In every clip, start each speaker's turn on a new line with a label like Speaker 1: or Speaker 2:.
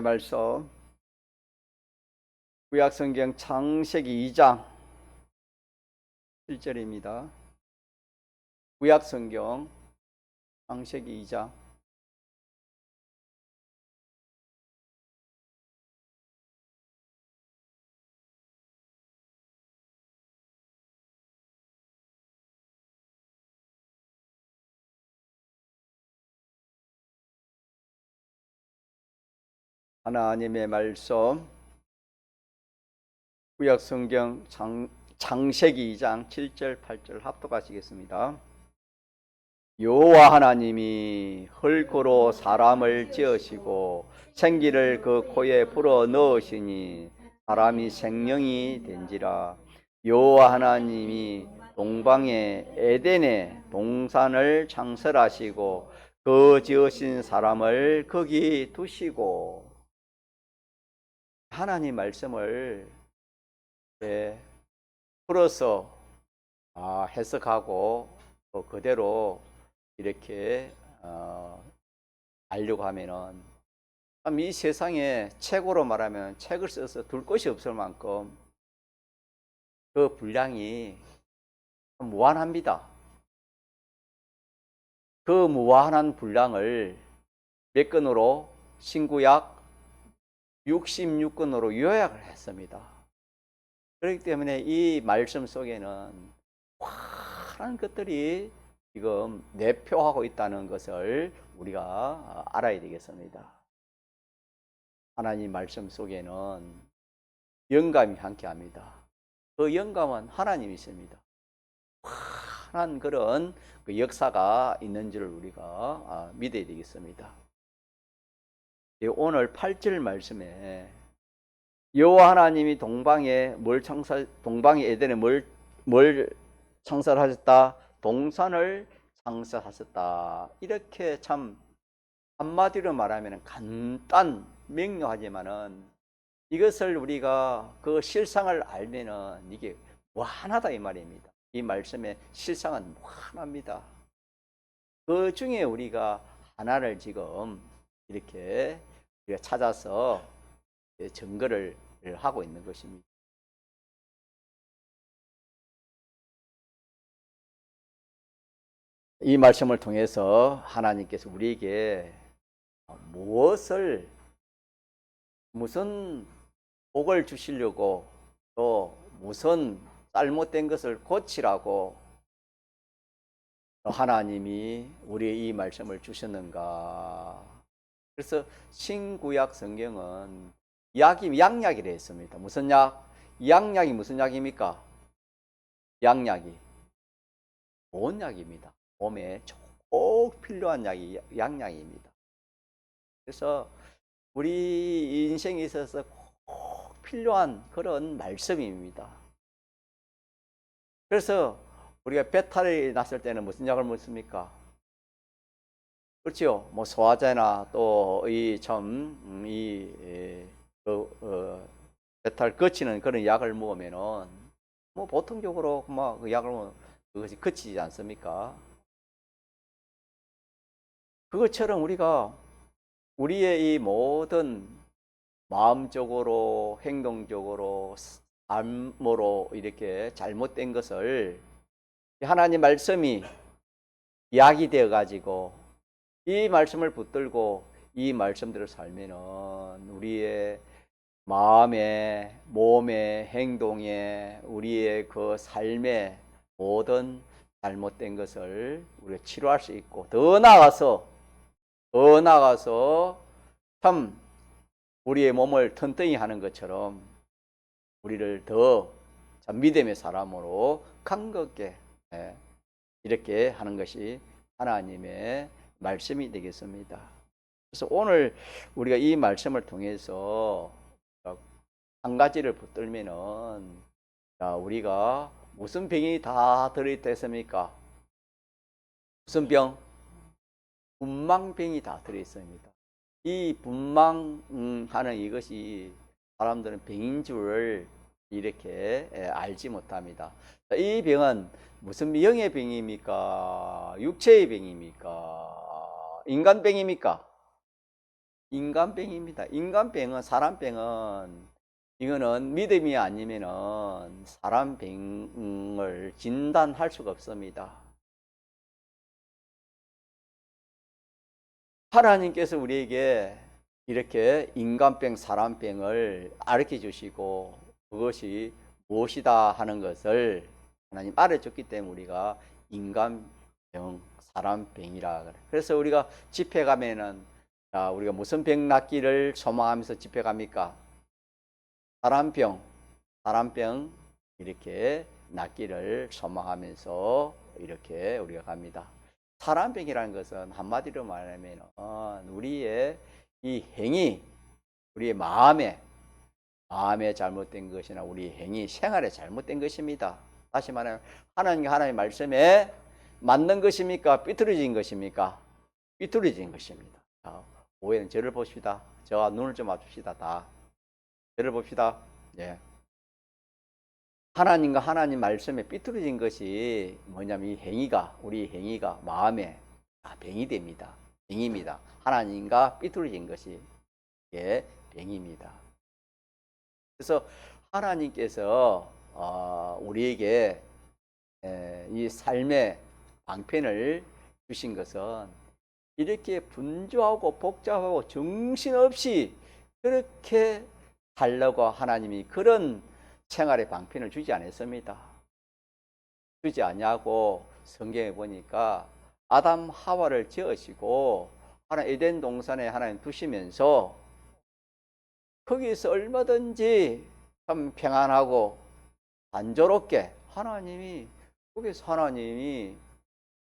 Speaker 1: 말씀 구약성경 창세기 2장 1절입니다. 구약성경 창세기 2장 하나님의 말씀 구약성경 창세기 2장 7절 8절 합독하시겠습니다. 여호와 하나님이 흙으로 사람을 지으시고 생기를 그 코에 불어 넣으시니 사람이 생명이 된지라. 여호와 하나님이 동방의 에덴에 동산을 창설하시고 그 지으신 사람을 거기 두시고. 하나님 말씀을 풀어서 해석하고 또 그대로 이렇게 알려고 하면은 참 이 세상에 책으로 말하면 책을 써서 둘 것이 없을 만큼 그 분량이 무한합니다. 그 무한한 분량을 몇 권으로 신구약 66권으로 요약을 했습니다. 그렇기 때문에 이 말씀 속에는 환한 것들이 지금 내표하고 있다는 것을 우리가 알아야 되겠습니다. 하나님 말씀 속에는 영감이 함께합니다. 그 영감은 하나님이십니다. 환한 그런 그 역사가 있는 줄 우리가 믿어야 되겠습니다. 오늘 8절 말씀에 여호와 하나님이 동방에 에덴에 뭘 창설하셨다? 동산을 창설하셨다. 이렇게 참 한마디로 말하면 명료하지만은 이것을 우리가 그 실상을 알면은 이게 무한하다 이 말입니다. 이 말씀의 실상은 무한합니다. 그 중에 우리가 하나를 지금 이렇게 우리가 찾아서 증거를 하고 있는 것입니다. 이 말씀을 통해서 하나님께서 우리에게 무슨 복을 주시려고 또 무슨 잘못된 것을 고치라고 하나님이 우리의 이 말씀을 주셨는가. 그래서 신구약 성경은 양약이라 했습니다. 무슨 약? 양약이 무슨 약입니까? 양약이 좋은 약입니다. 몸에 꼭 필요한 약이 양약입니다. 그래서 우리 인생에 있어서 꼭 필요한 그런 말씀입니다. 그래서 우리가 배탈이 났을 때는 무슨 약을 먹습니까? 그렇죠. 뭐 소화제나 또 배탈 거치는 그런 약을 먹으면은 뭐 보통적으로 막 그 약을 먹으면 그것이 그치지 않습니까? 그것처럼 우리가 우리의 이 모든 마음적으로 행동적으로 삶으로 이렇게 잘못된 것을 하나님 말씀이 약이 되어 가지고 이 말씀을 붙들고 이 말씀대로 살면은 우리의 마음에, 몸에, 행동에, 우리의 그 삶의 모든 잘못된 것을 우리가 치료할 수 있고 더 나아가서 참 우리의 몸을 튼튼히 하는 것처럼 우리를 더 믿음의 사람으로 강건하게 이렇게 하는 것이 하나님의 말씀이 되겠습니다. 그래서 오늘 우리가 이 말씀을 통해서 한 가지를 붙들면은 우리가 무슨 병이 다 들어있다 했습니까? 무슨 병? 분망병이 다 들어있습니다. 이 분망하는 이것이 사람들은 병인 줄 이렇게 알지 못합니다. 이 병은 무슨 영의 병입니까? 육체의 병입니까? 인간병입니까? 인간병입니다. 인간병은, 사람병은, 이거는 믿음이 아니면은 사람병을 진단할 수가 없습니다. 하나님께서 우리에게 이렇게 인간병, 사람병을 가르쳐 주시고 그것이 무엇이다 하는 것을 하나님 알려줬기 때문에 우리가 인간병, 사람병이라 그래. 그래서 우리가 집회 가면은 우리가 무슨 병 낫기를 소망하면서 집회 갑니까? 사람병 이렇게 낫기를 소망하면서 이렇게 우리가 갑니다. 사람병이라는 것은 한마디로 말하면 우리의 이 행위, 우리의 마음에 잘못된 것이나 우리 행위, 생활에 잘못된 것입니다. 다시 말하면 하나님의 말씀에 맞는 것입니까? 삐뚤어진 것입니까? 삐뚤어진 것입니다. 자, 오해는 저를 봅시다. 저와 눈을 좀 맞춥시다. 다 저를 봅시다. 예. 하나님과 하나님 말씀에 삐뚤어진 것이 뭐냐면 이 행위가, 우리 행위가 마음에 병이 됩니다. 병입니다. 하나님과 삐뚤어진 것이 병입니다. 그래서 하나님께서 우리에게 이 삶의 방편을 주신 것은 이렇게 분주하고 복잡하고 정신없이 그렇게 살려고 하나님이 그런 생활의 방편을 주지 않았습니다. 주지 않냐고 성경에 보니까 아담 하와를 지으시고 에덴 동산에 하나님 두시면서 거기서 얼마든지 참 평안하고 단조롭게 거기서 하나님이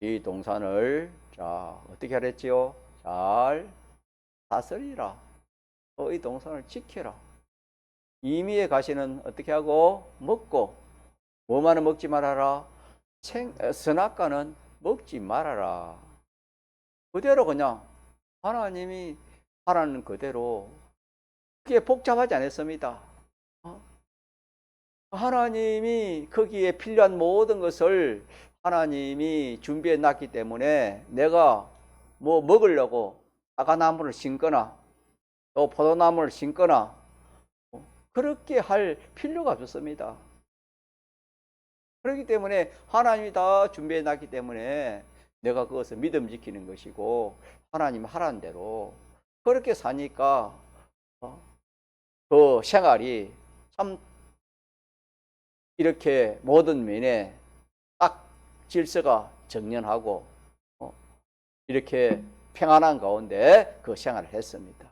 Speaker 1: 이 동산을 어떻게 하랬지요? 잘 다스리라. 이 동산을 지켜라. 이미에 가시는 어떻게 하고 먹고 뭐만은 먹지 말아라. 선악과는 먹지 말아라. 그대로 그냥 하나님이 하라는 그대로 그게 복잡하지 않았습니다. 하나님이 거기에 필요한 모든 것을 하나님이 준비해 놨기 때문에 내가 뭐 먹으려고 사과나무를 심거나 또 포도나무를 심거나 그렇게 할 필요가 없습니다. 그렇기 때문에 하나님이 다 준비해 놨기 때문에 내가 그것을 믿음 지키는 것이고 하나님 하라는 대로 그렇게 사니까 그 생활이 참 이렇게 모든 면에 딱 질서가 정연하고 이렇게 평안한 가운데 그 생활을 했습니다.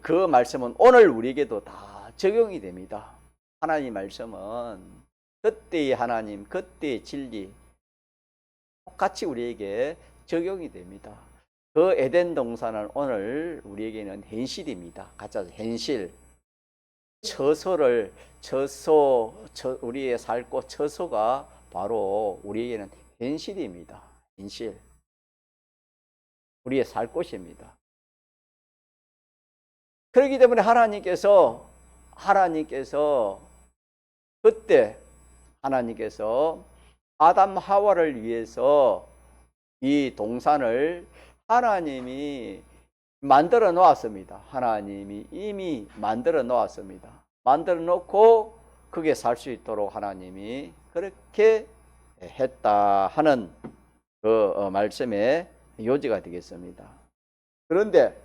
Speaker 1: 그 말씀은 오늘 우리에게도 다 적용이 됩니다. 하나님 말씀은 그때의 하나님, 그때의 진리 똑같이 우리에게 적용이 됩니다. 그 에덴 동산은 오늘 우리에게는 현실입니다. 가짜 현실. 우리의 살고 처소가 바로 우리에게는 현실입니다. 현실. 우리의 살 곳입니다. 그렇기 때문에 하나님께서 그때 하나님께서 아담 하와를 위해서 이 동산을 하나님이 만들어 놓았습니다. 하나님이 이미 만들어 놓았습니다. 만들어 놓고 거기에 살 수 있도록 하나님이 그렇게 했다 하는 그 말씀의 요지가 되겠습니다. 그런데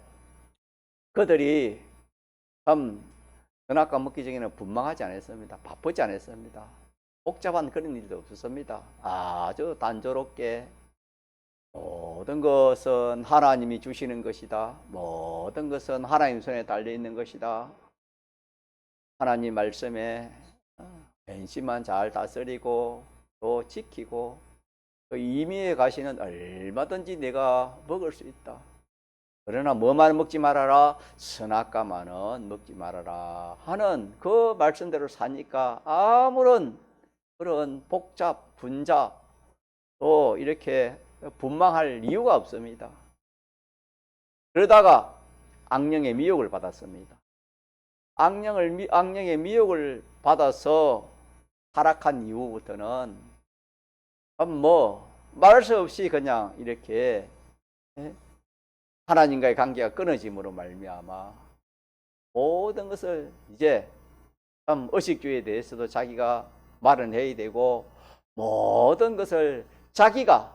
Speaker 1: 그들이 참 선악과 먹기 전에는 분망하지 않았습니다. 바쁘지 않았습니다. 복잡한 그런 일도 없었습니다. 아주 단조롭게 모든 것은 하나님이 주시는 것이다. 모든 것은 하나님 손에 달려있는 것이다. 하나님 말씀에 현실만 잘 다스리고 또 지키고 그 임의에 가시는 얼마든지 내가 먹을 수 있다. 그러나 뭐만 먹지 말아라. 선악과만은 먹지 말아라 하는 그 말씀대로 사니까 아무런 그런 분자 또 이렇게 분망할 이유가 없습니다. 그러다가 악령의 미혹을 받았습니다. 악령의 미혹을 받아서 타락한 이후부터는 말할 수 없이 그냥 이렇게 하나님과의 관계가 끊어짐으로 말미암아 모든 것을 이제 참 의식주의에 대해서도 자기가 말은 해야 되고 모든 것을 자기가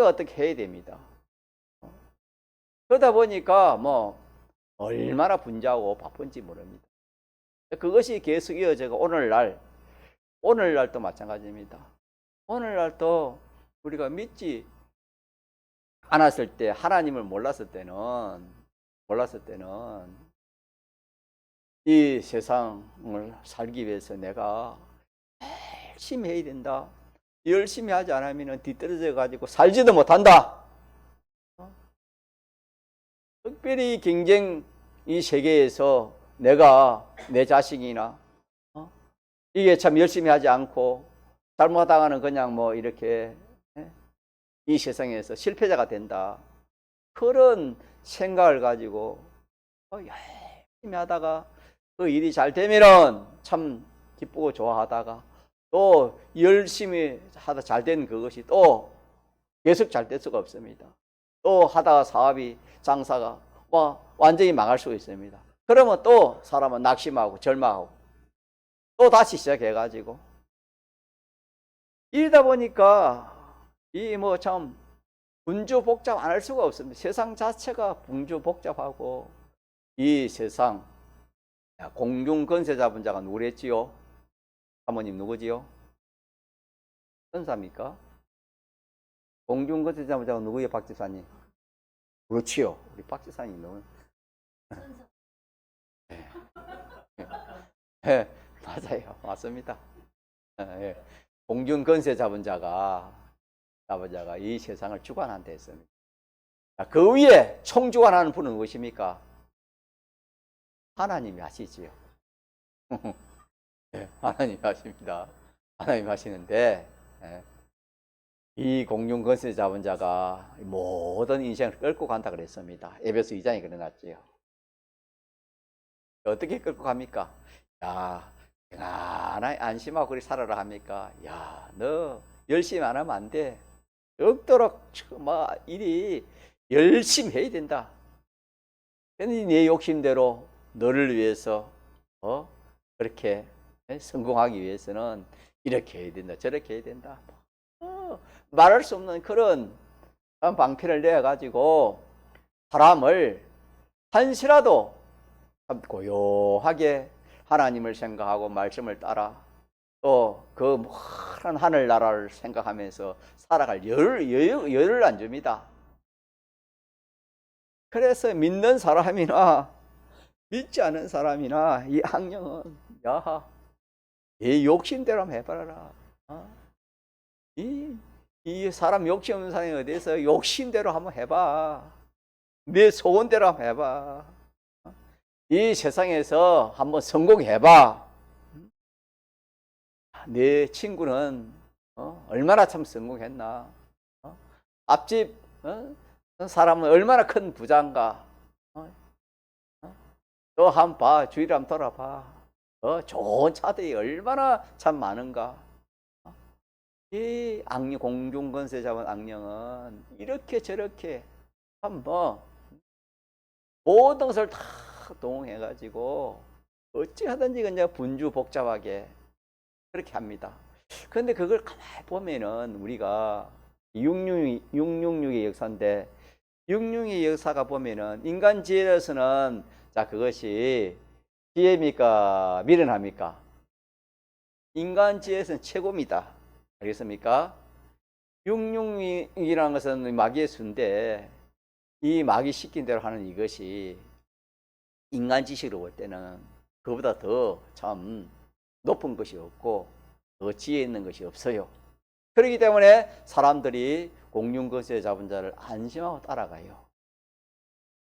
Speaker 1: 어떻게 해야 됩니다. 그러다 보니까 뭐 얼마나 분주하고 바쁜지 모릅니다. 그것이 계속 이어져가 오늘날도 마찬가지입니다. 오늘날도 우리가 믿지 않았을 때, 하나님을 몰랐을 때는 이 세상을 살기 위해서 내가 열심히 해야 된다. 열심히 하지 않으면 뒤떨어져 가지고 살지도 못한다. 특별히 경쟁 이 세계에서 내가 내 자식이나 이게 참 열심히 하지 않고 잘못하다가는 그냥 뭐 이렇게 이 세상에서 실패자가 된다. 그런 생각을 가지고 열심히 하다가 그 일이 잘 되면은 참 기쁘고 좋아하다가 또 열심히 하다 잘 된 그것이 또 계속 잘 될 수가 없습니다. 또 하다가 사업이 장사가 완전히 망할 수 있습니다. 그러면 또 사람은 낙심하고 절망하고 또 다시 시작해가지고 이러다 보니까 이 뭐 참 분주복잡 안 할 수가 없습니다. 세상 자체가 분주복잡하고 이 세상 공중권세 잡은 자가 누구랬지요? 사모님 누구지요? 천사입니까? 공중권세 잡은 자가 누구예요, 박 집사님? 그렇지요. 우리 박 집사님 너무 네, 맞아요. 맞습니다. 네. 공중권세 잡은 자가 이 세상을 주관한다 했습니다. 그 위에 총주관하는 분은 무엇입니까? 하나님이 하시지요. 네, 하나님이 하십니다. 하나님이 하시는데 이 공중권세 잡은 자가 모든 인생을 끌고 간다 그랬습니다. 에베소 2장에 그려놨지요. 어떻게 끌고 갑니까? 야, 편안하게 안심하고 그리 살아라 합니까? 야, 너 열심히 안 하면 안 돼. 적도록 일이 열심히 해야 된다. 근데 네 욕심대로 너를 위해서 그렇게 성공하기 위해서는 이렇게 해야 된다, 저렇게 해야 된다. 말할 수 없는 그런 방편을 내가지고 사람을 한시라도 참 고요하게 하나님을 생각하고 말씀을 따라 또 그 먼 하늘나라를 생각하면서 살아갈 여유를 안 줍니다. 그래서 믿는 사람이나 믿지 않은 사람이나 이 악령은 야, 이 욕심대로 한번 해봐라. 이 사람 욕심 없는 사람이 어디서 욕심대로 한번 해봐. 내 소원대로 한번 해봐. 이 세상에서 한번 성공해봐. 내 친구는 얼마나 참 성공했나. 앞집 사람은 얼마나 큰 부자인가. 또 한번 봐. 주위를 한번 돌아봐. 좋은 차들이 얼마나 참 많은가. 이 악령, 공중권세 잡은 악령은 이렇게 저렇게 한번 모든 것을 다 동원해가지고 어찌 하든지 그냥 분주복잡하게 그렇게 합니다. 그런데 그걸 가만히 보면은 우리가 666의 역사인데 666의 역사가 보면은 인간 지혜로서는 자 그것이 지혜입니까? 미련합니까? 인간 지혜에서는 최고입니다. 알겠습니까? 666이라는 것은 마귀의 수인데 이 마귀 시킨 대로 하는 이것이 인간 지식으로 볼 때는 그보다 더 참 높은 것이 없고 더 지혜 있는 것이 없어요. 그렇기 때문에 사람들이 공중권세 잡은 자를 안심하고 따라가요.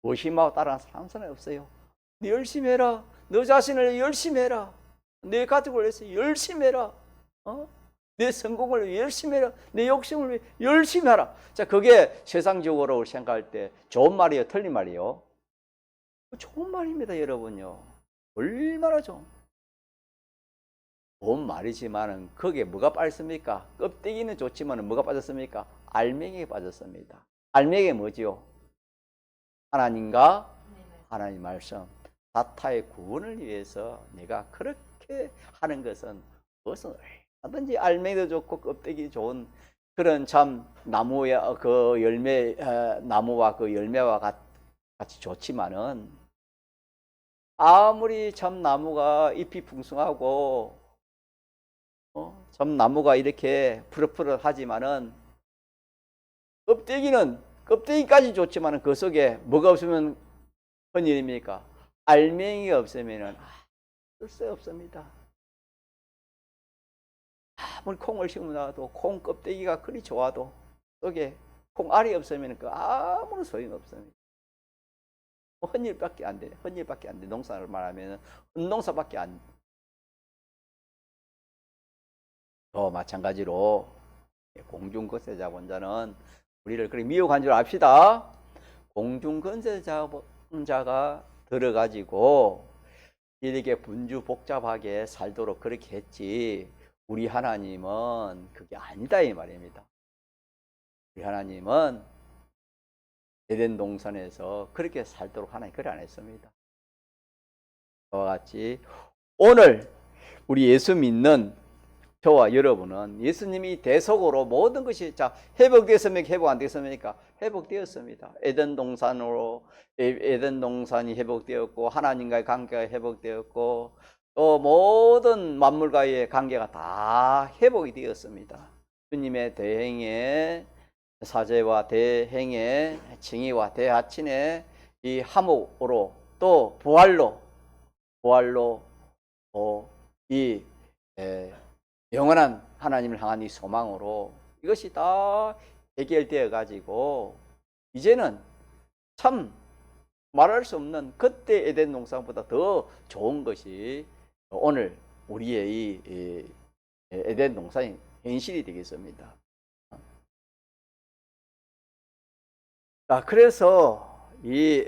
Speaker 1: 의심하고 따라가는 사람 하나 없어요. 네 열심히 해라. 너 자신을 열심히 해라. 내 가족을 위해서 열심히 해라. 내 성공을 위해 열심히 해라. 내 욕심을 위해 열심히 하라. 자, 그게 세상적으로 생각할 때 좋은 말이에요? 틀린 말이에요? 좋은 말입니다, 여러분요. 얼마나 좋은 말이지만은 거기에 뭐가 빠졌습니까? 껍데기는 좋지만은 뭐가 빠졌습니까? 알맹이가 빠졌습니다. 알맹이가 뭐지요? 하나님과 하나님 말씀. 사타의 구원을 위해서 내가 그렇게 하는 것은 무슨 얼마든지 알맹이도 좋고 껍데기 좋은 그런 참 나무야 그 열매 나무와 그 열매와 같이 좋지만은 아무리 참 나무가 잎이 풍성하고 참 나무가 이렇게 푸릇푸릇하지만은 껍데기까지 좋지만은 그 속에 뭐가 없으면 헌일입니까? 알맹이가 없으면은 쓸 수 없습니다. 아무리 콩을 심어놔도 콩 껍데기가 그리 좋아도 속에 콩알이 없으면 그 아무런 소용 없습니다. 헌일밖에 안 돼. 헌일밖에 안 돼. 농사를 말하면 헌농사밖에 안 돼. 또 마찬가지로 공중거세자본자는 우리를 그렇게 미혹한 줄 압시다. 공중건세자본자가 들어가지고 이렇게 분주 복잡하게 살도록 그렇게 했지 우리 하나님은 그게 아니다 이 말입니다. 우리 하나님은 에덴 동산에서 그렇게 살도록 하나님 그래 안 했습니다. 그와 같이 오늘 우리 예수 믿는 저와 여러분은 예수님이 대속으로 모든 것이 회복되었습니까? 회복 안 되었습니까? 회복되었습니다. 에덴 동산이 회복되었고 하나님과의 관계가 회복되었고 또 모든 만물과의 관계가 다 회복이 되었습니다. 주님의 대행의 사제와 대행의 칭의와 대하친의 이 화목으로 또 부활로 이 영원한 하나님을 향한 이 소망으로 이것이 다 해결되어 가지고 이제는 참 말할 수 없는 그때 에덴 동산보다 더 좋은 것이 오늘 우리의 이 에덴 동산이 현실이 되겠습니다. 자, 그래서 이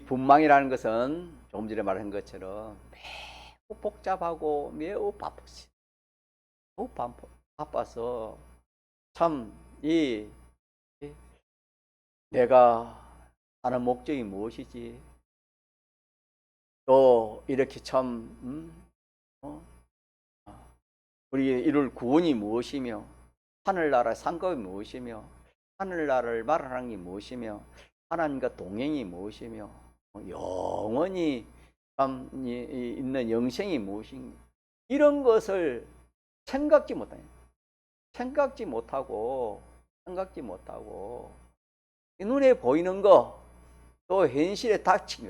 Speaker 1: 분망이라는 것은 조금 전에 말한 것처럼 매우 복잡하고 매우 바빠서 참 내가 하는 목적이 무엇이지? 또 이렇게 참 우리 이룰 구원이 무엇이며 하늘나라의 상급이 무엇이며 하늘나라를 말하는 게 무엇이며 하나님과 동행이 무엇이며 영원히 있는 영생이 무엇인가 이런 것을 생각지 못하고 눈에 보이는 거 또 현실에 닥친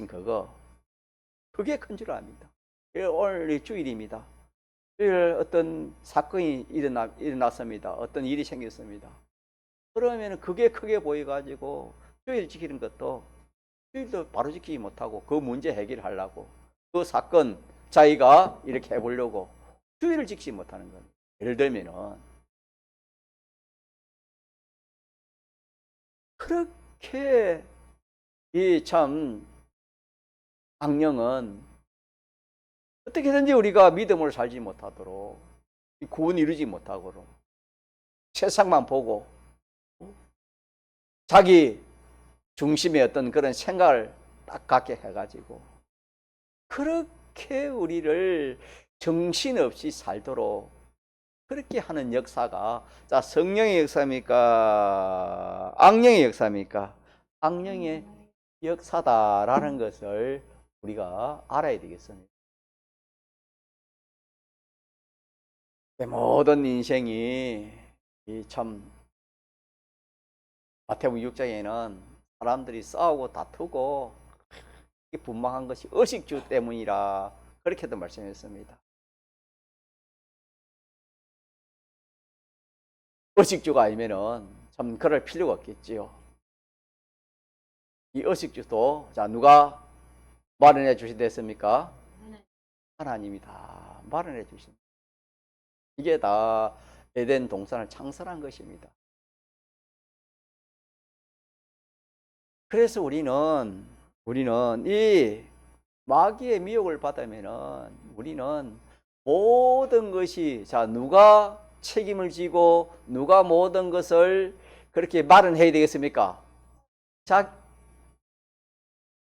Speaker 1: 그거 그게 큰 줄 압니다. 오늘 주일입니다. 주일 어떤 사건이 일어났습니다. 어떤 일이 생겼습니다. 그러면 그게 크게 보여가지고 주일 지키는 것도 주일도 바로 지키지 못하고 그 문제 해결하려고 그 사건 자기가 이렇게 해보려고 주일을 지키지 못하는 겁니다. 예를 들면은 그렇게 이 참 악령은 어떻게든지 우리가 믿음으로 살지 못하도록 구원 이루지 못하도록 세상만 보고 자기 중심의 어떤 그런 생각을 딱 갖게 해가지고 그렇게 우리를 정신없이 살도록 그렇게 하는 역사가 성령의 역사입니까? 악령의 역사입니까? 악령의 역사다라는 것을 우리가 알아야 되겠습니다. 모든 인생이 참 마태복음 6장에는 사람들이 싸우고 다투고 분망한 것이 의식주 때문이라 그렇게도 말씀했습니다. 의식주가 아니면은 참 그럴 필요가 없겠지요. 이 의식주도 누가 마련해 주시겠습니까? 하나님이 다 마련해 주십니다. 이게 다 에덴 동산을 창설한 것입니다. 그래서 우리는 이 마귀의 미혹을 받으면은 우리는 모든 것이 누가 책임을 지고 누가 모든 것을 그렇게 말은 해야 되겠습니까?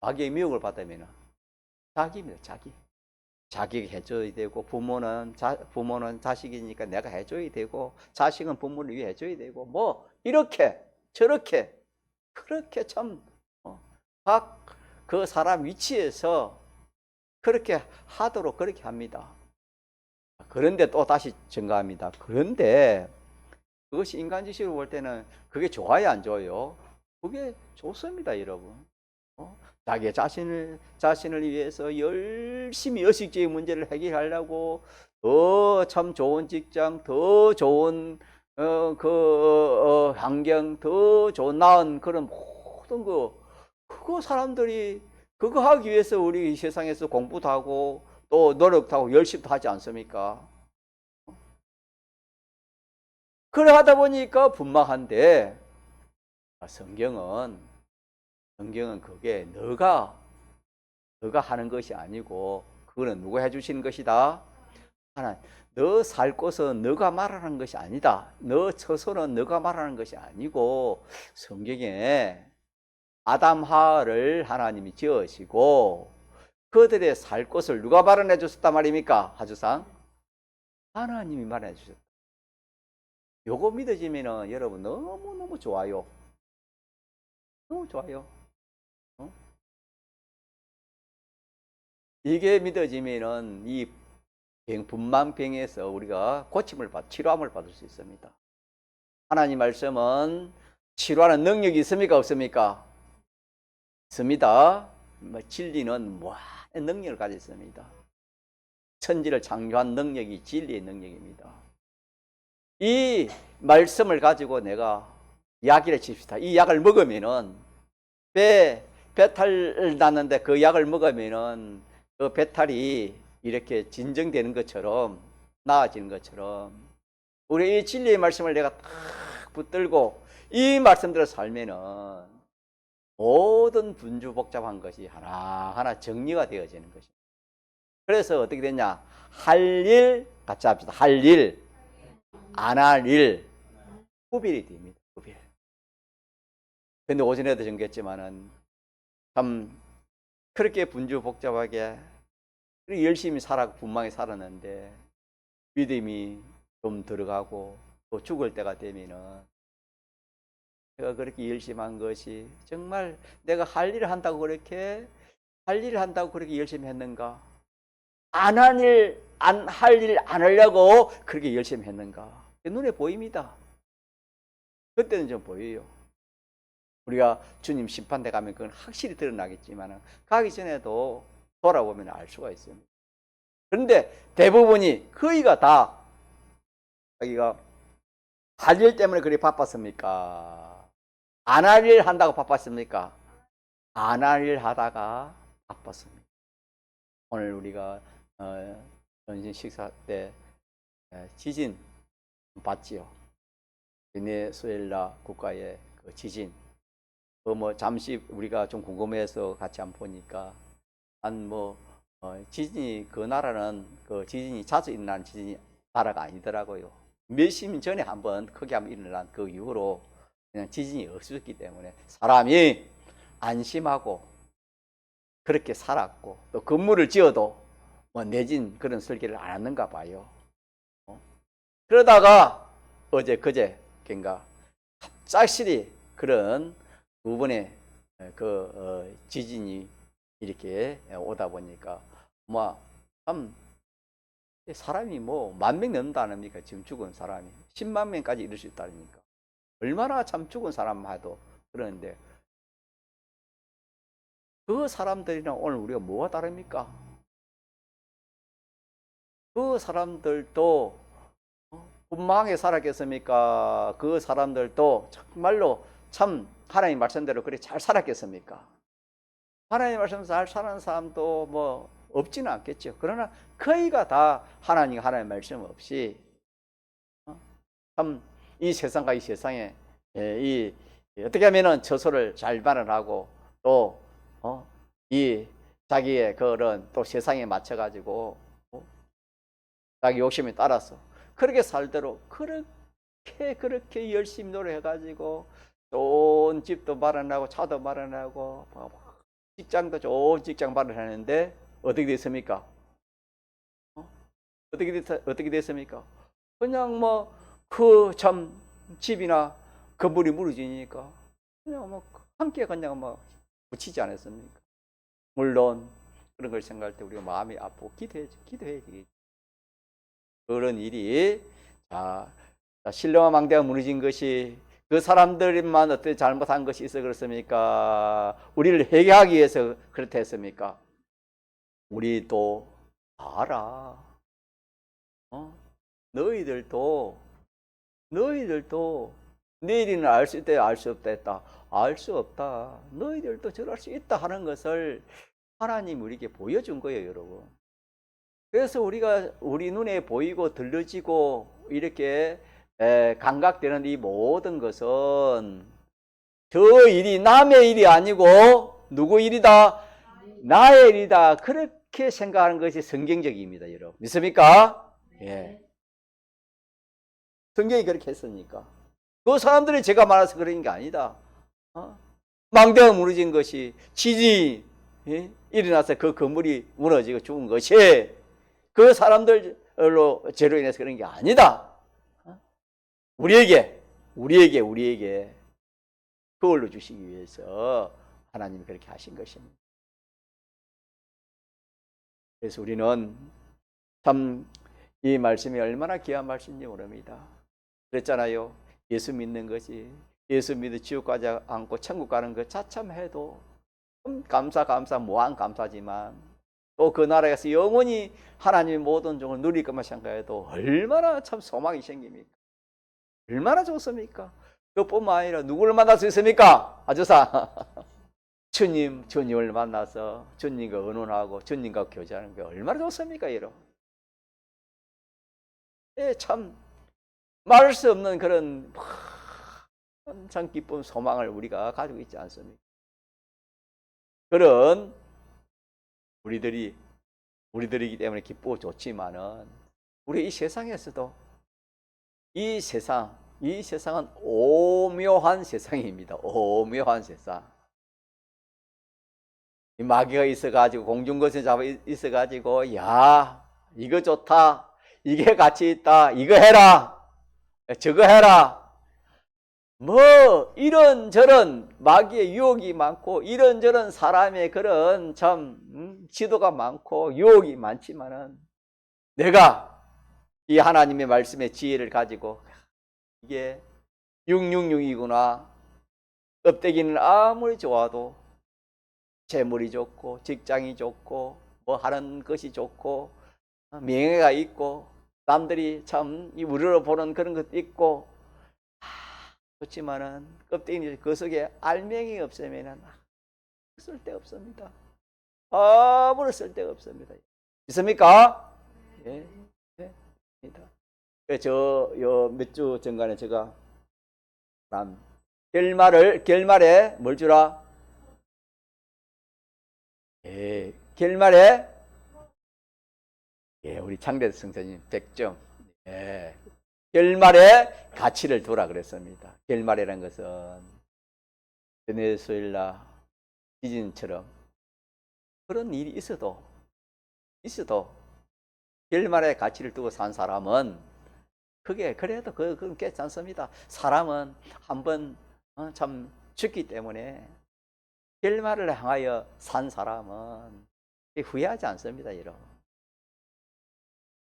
Speaker 1: 자기의 미혹을 받으면 자기입니다. 자기가 해줘야 되고, 부모는 자식이니까 내가 해줘야 되고, 자식은 부모를 위해 해줘야 되고, 뭐 이렇게 저렇게 그렇게 참 각 그 사람 위치에서 그렇게 하도록 그렇게 합니다. 그런데 또 다시 증가합니다. 그런데 그것이 인간지식으로 볼 때는 그게 좋아요, 안 좋아요? 그게 좋습니다, 여러분. 자기 자신을 위해서 열심히 의식주의 문제를 해결하려고 더 참 좋은 직장, 더 좋은 환경, 더 좋은 나은 그런 모든 그거 사람들이 그거 하기 위해서 우리 이 세상에서 공부도 하고 또 노력도 하고 열심히도 하지 않습니까? 그래 하다 보니까 분명한데, 성경은 그게 너가 하는 것이 아니고 그거는 누가 해주시는 것이다? 하나님. 너 살 곳은 너가 말하는 것이 아니다. 너 처소는 너가 말하는 것이 아니고 성경에 아담 하와를 하나님이 지으시고 그들의 살 곳을 누가 마련해 주셨단 말입니까? 하주상 하나님이 마련해 주셨다. 요거 믿어지면은 여러분 너무너무 좋아요. 너무 좋아요. 이게 믿어지면은 이 분만병에서 우리가 치료함을 받을 수 있습니다. 하나님 말씀은 치료하는 능력이 있습니까? 없습니까? 있습니다. 진리는 무한의 능력을 가지고 있습니다. 천지를 창조한 능력이 진리의 능력입니다. 이 말씀을 가지고 내가 약이라 칩시다. 이 약을 먹으면은 배탈 났는데 그 약을 먹으면은 그 배탈이 이렇게 진정되는 것처럼 나아지는 것처럼 우리 이 진리의 말씀을 내가 딱 붙들고 이 말씀대로 살면은 모든 분주복잡한 것이 하나하나 정리가 되어지는 것입니다. 그래서 어떻게 되냐? 할 일 같이 합시다. 할 일, 안 할 일 구별이 됩니다. 구별. 근데 오전에도 전개했지만은 참 그렇게 분주복잡하게 열심히 분명히 살았는데 믿음이 좀 들어가고 또 죽을 때가 되면은 내가 그렇게 열심히 한 것이 정말 내가 할 일을 한다고 그렇게 열심히 했는가? 안 할 일 안 하려고 그렇게 열심히 했는가? 눈에 보입니다. 그때는 좀 보여요. 우리가 주님 심판대 가면 그건 확실히 드러나겠지만 가기 전에도 돌아보면 알 수가 있습니다. 그런데 대부분이 거의가 다 자기가 할 일 때문에 그리 바빴습니까? 안 할 일 한다고 바빴습니까? 안 할 일 하다가 바빴습니다. 오늘 우리가 전신 식사 때 지진 봤지요. 베네수엘라 국가의 그 지진. 잠시 우리가 좀 궁금해서 같이 한번 보니까 지진이 그 나라는 그 지진이 자주 일어나는 나라가 아니더라고요. 몇십 년 전에 크게 한번 일어난 그 이후로 그냥 지진이 없었기 때문에 사람이 안심하고 그렇게 살았고 또 건물을 지어도 내진 그런 설계를 안 하는가 봐요. 그러다가 그제인가 갑작스레 그런 두 번의 지진이 이렇게 오다 보니까 참 사람이 10,000명 넘는다 아닙니까? 지금 죽은 사람이 10만 명까지 이룰 수 있다니까 얼마나 참 죽은 사람 해도 그러는데 그 사람들이랑 오늘 우리가 뭐가 다릅니까? 그 사람들도 분명하게 살았겠습니까? 그 사람들도 정말로 참 하나님 말씀대로 그렇게 잘 살았겠습니까? 하나님 말씀 잘 사는 사람도 없지는 않겠죠. 그러나 거의가 다 하나님 말씀 없이 참 이 세상과 이 세상에 어떻게 하면은 처소를 잘 발언하고 또 이 자기의 그런 또 세상에 맞춰 가지고 자기 욕심에 따라서 그렇게 살도록 그렇게 열심히 노력해가지고 좋은 집도 마련하고 차도 마련하고 직장도 좋은 직장 마련하는데 어떻게 됐습니까? 어떻게 됐습니까? 그냥 뭐 그 참 집이나 건물이 무너지니까 그냥 뭐 함께 그냥 뭐 붙이지 않았습니까? 물론 그런 걸 생각할 때 우리가 마음이 아프고 기도해야 되겠죠. 그런 일이 신라와 망대가 무너진 것이 그 사람들만 어떻게 잘못한 것이 있어 그렇습니까? 우리를 회개하기 위해서 그렇다 했습니까? 우리도 알아. 너희들도 내일은 알 수 있다, 알 수 없다 했다. 알 수 없다. 너희들도 저럴 수 있다 하는 것을 하나님 우리에게 보여준 거예요, 여러분. 그래서 우리 눈에 보이고 들려지고 이렇게 감각되는 이 모든 것은 저 일이 남의 일이 아니고 누구 일이다? 나의 일이다. 그렇게 생각하는 것이 성경적입니다, 여러분. 믿습니까? 예. 성경이 그렇게 했으니까. 그 사람들이 제가 말해서 그런 게 아니다. 망대가 무너진 것이 지진이 일어나서 그 건물이 무너지고 죽은 것이 그 사람들로 죄로 인해서 그런 게 아니다. 우리에게 그걸로 주시기 위해서 하나님이 그렇게 하신 것입니다. 그래서 우리는 참 이 말씀이 얼마나 귀한 말씀인지 모릅니다. 그랬잖아요. 예수 믿는 것이, 예수 믿어 지옥 가지 않고 천국 가는 것 자참해도 감사 무한 감사지만 또 그 나라에서 영원히 하나님의 모든 종을 누릴 것만 생각해도 얼마나 참 소망이 생깁니까? 얼마나 좋습니까? 그뿐만 아니라 누구를 만날 수 있습니까? 아주사 주님을 만나서 주님과 의논하고 주님과 교제하는 게 얼마나 좋습니까, 여러분? 참 말할 수 없는 그런 참 기쁜 소망을 우리가 가지고 있지 않습니까? 그런 우리들이기 때문에 기쁘고 좋지만은 우리 이 세상에서도 이 세상은 오묘한 세상입니다. 오묘한 세상. 이 마귀가 있어가지고 공중거세 잡아 있어가지고 야 이거 좋다, 이게 가치 있다, 이거 해라, 저거 해라. 뭐 이런저런 마귀의 유혹이 많고 이런저런 사람의 그런 참 지도가 많고 유혹이 많지만은 내가 이 하나님의 말씀의 지혜를 가지고 이게 666이구나. 껍데기는 아무리 좋아도 재물이 좋고 직장이 좋고 뭐 하는 것이 좋고 명예가 있고 남들이 참 우리로 보는 그런 것도 있고 좋지만은 껍데기 그 속에 알맹이 없으면은 쓸데없습니다. 아무런 쓸데가 없습니다. 있습니까? 예. 몇 주 전간에 제가 결말에 뭘 주라? 예, 결말에 우리 창대 성사님 100점. 예. 결말에 가치를 두라 그랬습니다. 결말이라는 것은 베네수엘라 지진처럼 그런 일이 있어도 결말에 가치를 두고 산 사람은 그게 그래도 그건 괜찮습니다. 사람은 한번 참 죽기 때문에 결말을 향하여 산 사람은 후회하지 않습니다, 여러분.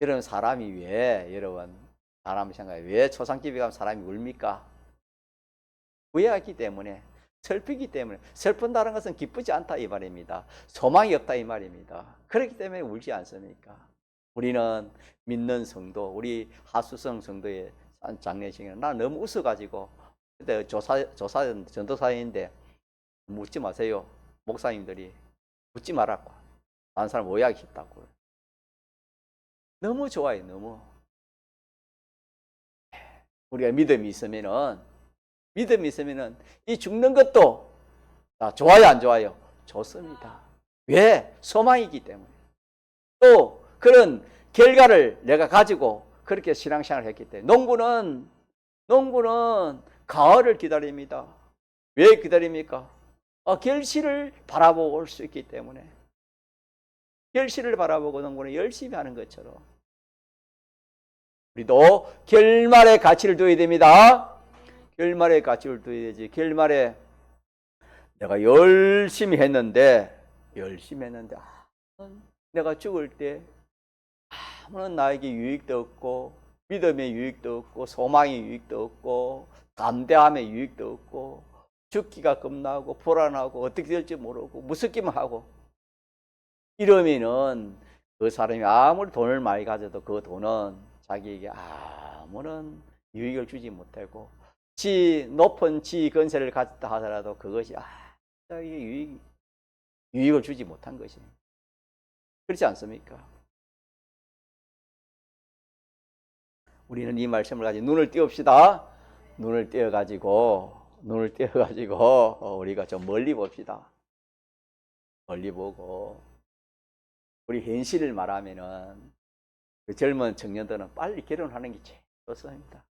Speaker 1: 여러분 사람이 사람 생각해 왜 초상집에 가면 사람이 울입니까? 후회하기 때문에, 슬프기 때문에. 슬픈다는 것은 기쁘지 않다 이 말입니다. 소망이 없다 이 말입니다. 그렇기 때문에 울지 않습니까? 우리는 믿는 성도, 우리 하수성 성도의 장례식에는 나 너무 웃어가지고 그때 전도사인데 묻지 마세요. 목사님들이 묻지 말라고. 다른 사람 오해하기 쉽다고. 너무 좋아요, 너무. 우리가 믿음이 있으면은 이 죽는 것도 좋아요, 안 좋아요? 좋습니다. 왜? 소망이기 때문에. 또 그런 결과를 내가 가지고 그렇게 신앙생활을 했기 때문에 농부는 가을을 기다립니다. 왜 기다립니까? 결실을 바라보고 올 수 있기 때문에. 결실을 바라보고 농부는 열심히 하는 것처럼 우리도 결말의 가치를 둬야 됩니다. 결말의 가치를 둬야 되지. 결말에 내가 열심히 했는데 내가 죽을 때 아무런 나에게 유익도 없고 믿음의 유익도 없고 소망의 유익도 없고 담대함의 유익도 없고 죽기가 겁나고 불안하고 어떻게 될지 모르고 무섭기만 하고 이러면은 그 사람이 아무리 돈을 많이 가져도 그 돈은 자기에게 아무런 유익을 주지 못하고 높은 지 건세를 가졌다 하더라도 그것이 자기에게 유익을 주지 못한 것이 그렇지 않습니까? 우리는 이 말씀을 가지고 눈을 띄웁시다. 눈을 띄어가지고 우리가 좀 멀리 봅시다. 멀리 보고 우리 현실을 말하면은 그 젊은 청년들은 빨리 결혼하는 게 제일 좋습니다.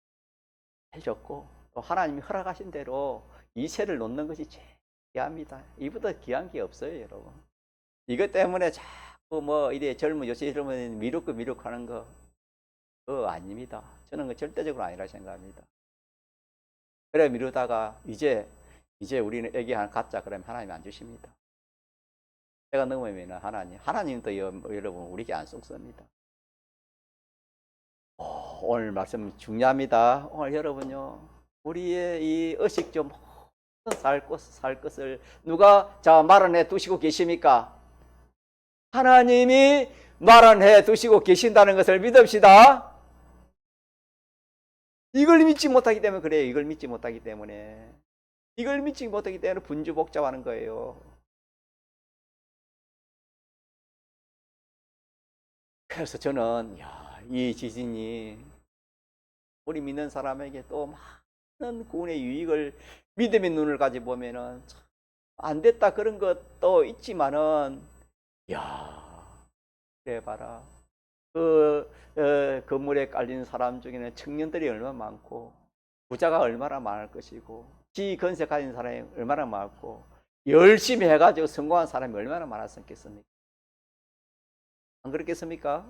Speaker 1: 제일 좋고 또 하나님이 허락하신 대로 이세를 놓는 것이 제일 귀합니다. 이보다 귀한 게 없어요, 여러분. 이것 때문에 자꾸 이래 요새 젊은 미룩하는 거 그거 아닙니다. 저는 그 절대적으로 아니라 생각합니다. 그래 미루다가 이제 우리는 애기 하나 갖자 그러면 하나님이 안 주십니다. 때가 넘으면 하나님도 여러분 우리에게 안 속습니다. 오늘 말씀 중요합니다. 오늘 여러분요 우리의 이 의식 좀 살 것을 누가 마련해 두시고 계십니까? 하나님이 마련해 두시고 계신다는 것을 믿읍시다. 이걸 믿지 못하기 때문에 그래요. 이걸 믿지 못하기 때문에 분주복잡하는 거예요. 그래서 저는 이 지진이 우리 믿는 사람에게 또 많은 구원의 유익을 믿음의 눈을 가지고 보면은 안 됐다 그런 것도 있지만은 그래 봐라. 건물에 깔린 사람 중에는 청년들이 얼마나 많고 부자가 얼마나 많을 것이고 지 건세 가진 사람이 얼마나 많고 열심히 해가지고 성공한 사람이 얼마나 많았겠습니까? 안 그렇겠습니까?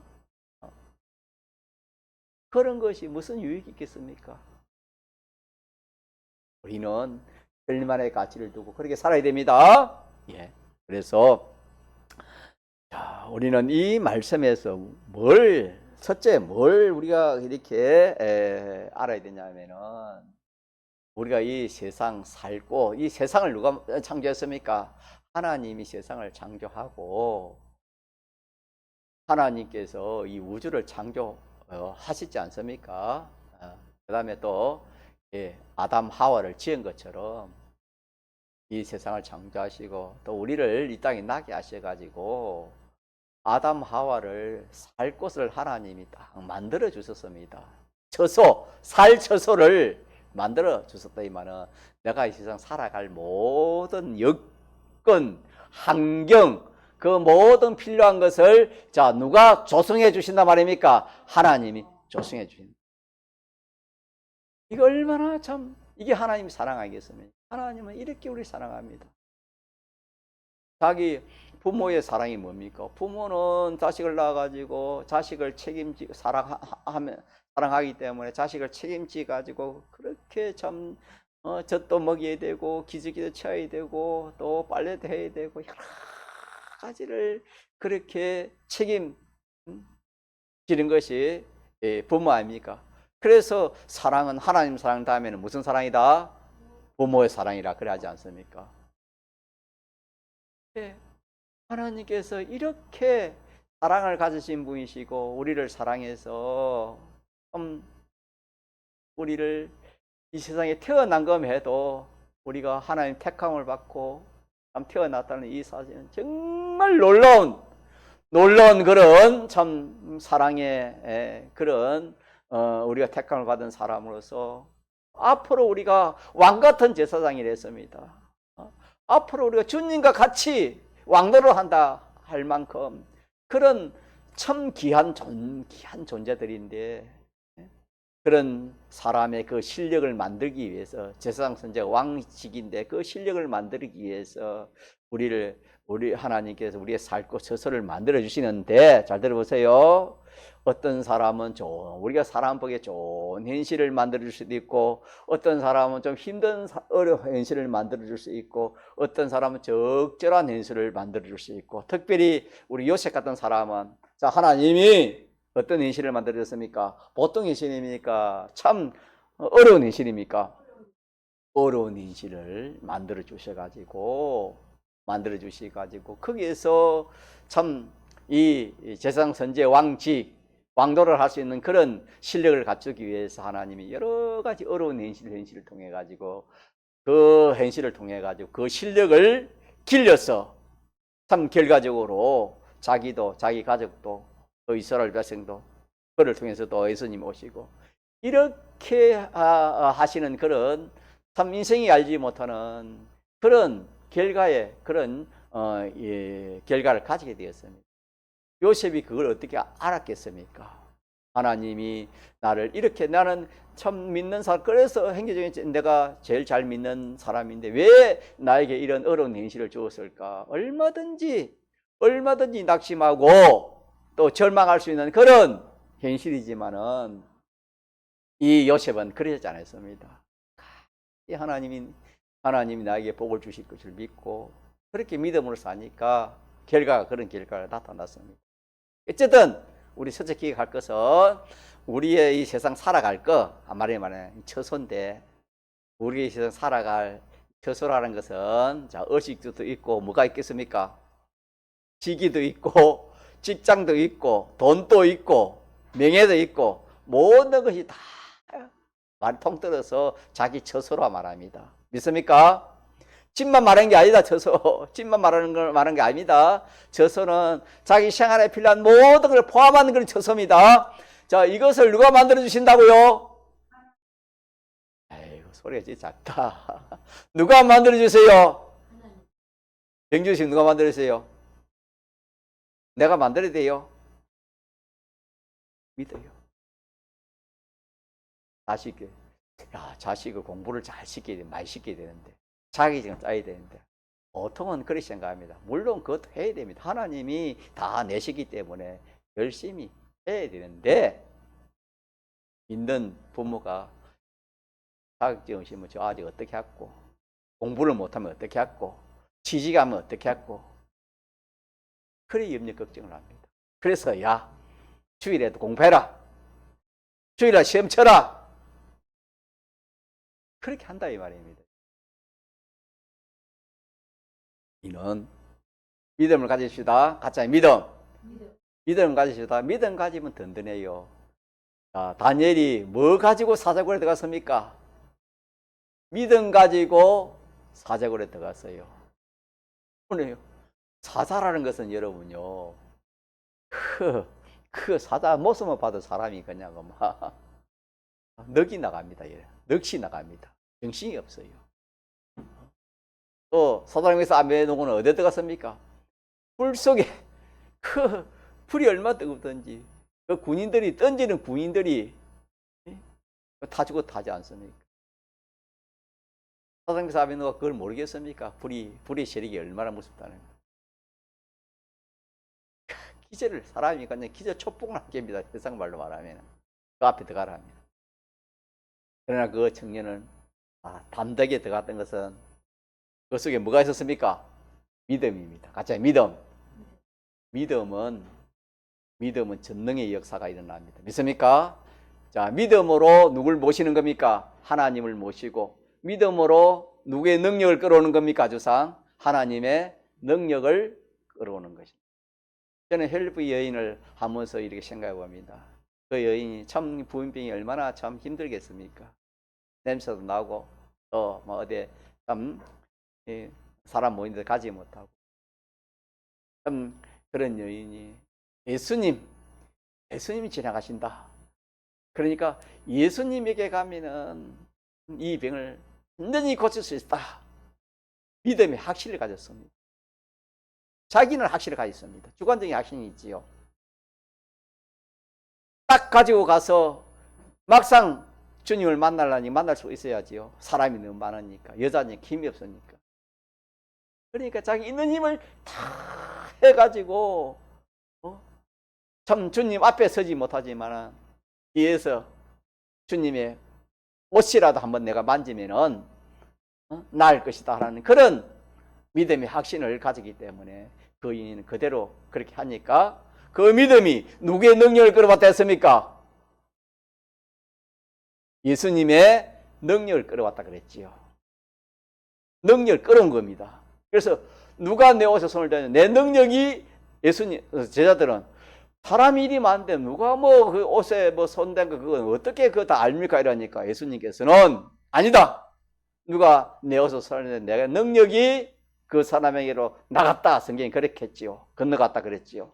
Speaker 1: 그런 것이 무슨 유익이 있겠습니까? 우리는 결말의 가치를 두고 그렇게 살아야 됩니다. 그래서 우리는 이 말씀에서 첫째 뭘 우리가 이렇게 알아야 되냐면은 우리가 이 세상 살고 이 세상을 누가 창조했습니까? 하나님이 세상을 창조하고 하나님께서 이 우주를 창조하시지 않습니까? 그 다음에 또 아담 하와를 지은 것처럼 이 세상을 창조하시고 또 우리를 이 땅에 나게 하셔가지고 아담 하와를 살 곳을 하나님이 딱 만들어 주셨습니다. 살 처소를 만들어 주셨다 이 말은 내가 이 세상 살아갈 모든 여건, 환경 그 모든 필요한 것을 누가 조성해 주신단 말입니까? 하나님이 조성해 주신다. 이거 얼마나 이게 하나님 사랑 아니겠습니까? 하나님은 이렇게 우리 사랑합니다. 자기 부모의 사랑이 뭡니까? 부모는 자식을 낳아가지고 자식을 사랑하기 때문에 자식을 책임지 가지고 그렇게 젖도 먹여야 되고 기저귀도 쳐야 되고 또 빨래도 해야 되고 여러 가지를 그렇게 책임지는 것이 부모 아닙니까? 그래서 사랑은 하나님 사랑 다음에는 무슨 사랑이다? 부모의 사랑이라 그래 하지 않습니까? 하나님께서 이렇게 사랑을 가지신 분이시고 우리를 사랑해서 우리를 이 세상에 태어난 것에도 우리가 하나님 택함을 받고 태어났다는 이 사실은 정말 놀라운 그런 사랑의 그런 우리가 택함을 받은 사람으로서 앞으로 우리가 왕같은 제사장이 됐습니다. 앞으로 우리가 주님과 같이 왕노를 한다 할 만큼 그런 참 귀한 존재들인데 그런 사람의 그 실력을 만들기 위해서 제사장 선지자가 왕직인데 그 실력을 만들기 위해서 우리 하나님께서 우리의 삶고 처소를 만들어 주시는데 잘 들어보세요. 어떤 사람은 우리가 사람 보기에 좋은 현실을 만들어 줄 수도 있고 어떤 사람은 좀 힘든 어려운 현실을 만들어 줄 수 있고 어떤 사람은 적절한 현실을 만들어 줄 수 있고 특별히 우리 요셉 같은 사람은 자 하나님이 어떤 현실을 만들어 줬습니까? 보통 현실입니까? 참 어려운 현실입니까? 어려운 현실을 만들어 주셔가지고 거기에서 참 이 제사장 선지자 왕도를 할 수 있는 그런 실력을 갖추기 위해서 하나님이 여러 가지 어려운 현실을 통해 가지고 그 현실을 통해 가지고 그 실력을 길러서 참 결과적으로 자기도 자기 가족도 또 이스라엘 백성도 그를 통해서 또 예수님 오시고 이렇게 하시는 그런 참 인생이 알지 못하는 그런 결과의 그런 결과를 가지게 되었습니다. 요셉이 그걸 어떻게 알았겠습니까? 하나님이 나를 이렇게 나는 참 믿는 사람 그래서 행위적인 내가 제일 잘 믿는 사람인데 왜 나에게 이런 어려운 현실을 주었을까? 얼마든지 낙심하고 또 절망할 수 있는 그런 현실이지만은 이 요셉은 그러지 않았습니다. 하나님이 나에게 복을 주실 것을 믿고 그렇게 믿음으로 사니까 그런 결과가 나타났습니다. 어쨌든 우리 첫째 기획할 것은 우리의 이 세상 살아갈 거 한마디로 말해 처소인데 우리의 세상 살아갈 처소라는 것은 자 의식주도 있고 뭐가 있겠습니까? 직위도 있고 직장도 있고 돈도 있고 명예도 있고 모든 것이 다 말 통틀어서 자기 처소라 말합니다. 믿습니까? 집만 말하는 게 아니다. 처소. 집만 말하는 게 아닙니다. 처소는 자기 생활에 필요한 모든 걸 포함하는 그런 처소입니다. 자, 이것을 누가 만들어 주신다고요? 아이고, 소리가 진짜 작다. 누가 만들어 주세요? 병주씨 누가 만들어 주세요? 내가 만들어야 돼요. 믿어요. 자식을 공부를 잘 시켜야 돼. 많이 시켜야 되는데. 자기지금 짜야 되는데 보통은 그렇게 생각합니다. 물론 그것도 해야 됩니다. 하나님이 다 내시기 때문에 열심히 해야 되는데 믿는 부모가 자격증 시면 저 아직 어떻게 했고 공부를 못하면 어떻게 했고 취직하면 어떻게 했고 그래 염려 걱정을 합니다. 그래서 야 주일에도 공부해라 주일에 시험 쳐라 그렇게 한다 이 말입니다. 이는 믿음을 가지십시다. 가짜의 믿음을 가지십시다. 믿음 가지면 든든해요. 자, 다니엘이 뭐 가지고 사자굴에 들어갔습니까? 믿음 가지고 사자굴에 들어갔어요. 오늘요. 사자라는 것은 여러분요. 그 사자 모습만 봐도 사람이 그냥 막 넋이 나갑니다. 넋이 나갑니다. 정신이 없어요. 또 사단에서 아베노고는 어디에 들어갔습니까? 불 속에 그 불이 얼마나 뜨겁던지 그 군인들이 던지는 군인들이 다 죽어 타지 않습니까? 사단에서 아베노가 그걸 모르겠습니까? 불의 세력이 얼마나 무섭다는 거. 기절을 사람이 그냥 기절 촉복을 하게 합니다. 세상 말로 말하면 그 앞에 들어가라 합니다. 그러나 그 청년은 담대하게 들어갔던 것은 그 속에 뭐가 있었습니까? 믿음입니다. 가짜 믿음. 믿음은 전능의 역사가 일어납니다. 믿습니까? 자, 믿음으로 누굴 모시는 겁니까? 하나님을 모시고 믿음으로 누구의 능력을 끌어오는 겁니까? 주상 하나님의 능력을 끌어오는 것입니다. 저는 헬프 여인을 하면서 이렇게 생각해 봅니다. 그 여인이 참 부인병이 얼마나 참 힘들겠습니까? 냄새도 나고 또 뭐 어디 참 사람 모인 데 가지 못하고 참 그런 여인이 예수님이 지나가신다. 그러니까 예수님에게 가면은 이 병을 완전히 고칠 수 있다. 믿음의 확신을 가졌습니다. 자기는 확신을 가졌습니다. 주관적인 확신이 있지요. 딱 가지고 가서 막상 주님을 만나려니 만날 수 있어야지요. 사람이 너무 많으니까, 여자니 힘이 없으니까. 그러니까 자기 있는 힘을 다 해가지고 참 주님 앞에 서지 못하지만은 뒤에서 주님의 옷이라도 한번 내가 만지면은 나을 것이다 하는 그런 믿음의 확신을 가지기 때문에 그 인은 그대로 그렇게 하니까 그 믿음이 누구의 능력을 끌어왔다 했습니까? 예수님의 능력을 끌어왔다 그랬지요. 능력을 끌어온 겁니다. 그래서 누가 내 옷에 손을 대냐, 내 능력이 예수님 제자들은 사람이 일이 많은데 누가 뭐 그 옷에 뭐 손댄 거 그건 어떻게 그거 다 압니까? 이러니까 예수님께서는 아니다. 누가 내 옷에 손을 대냐, 내가 능력이 그 사람에게로 나갔다. 성경이 그렇게 했지요. 건너갔다 그랬지요.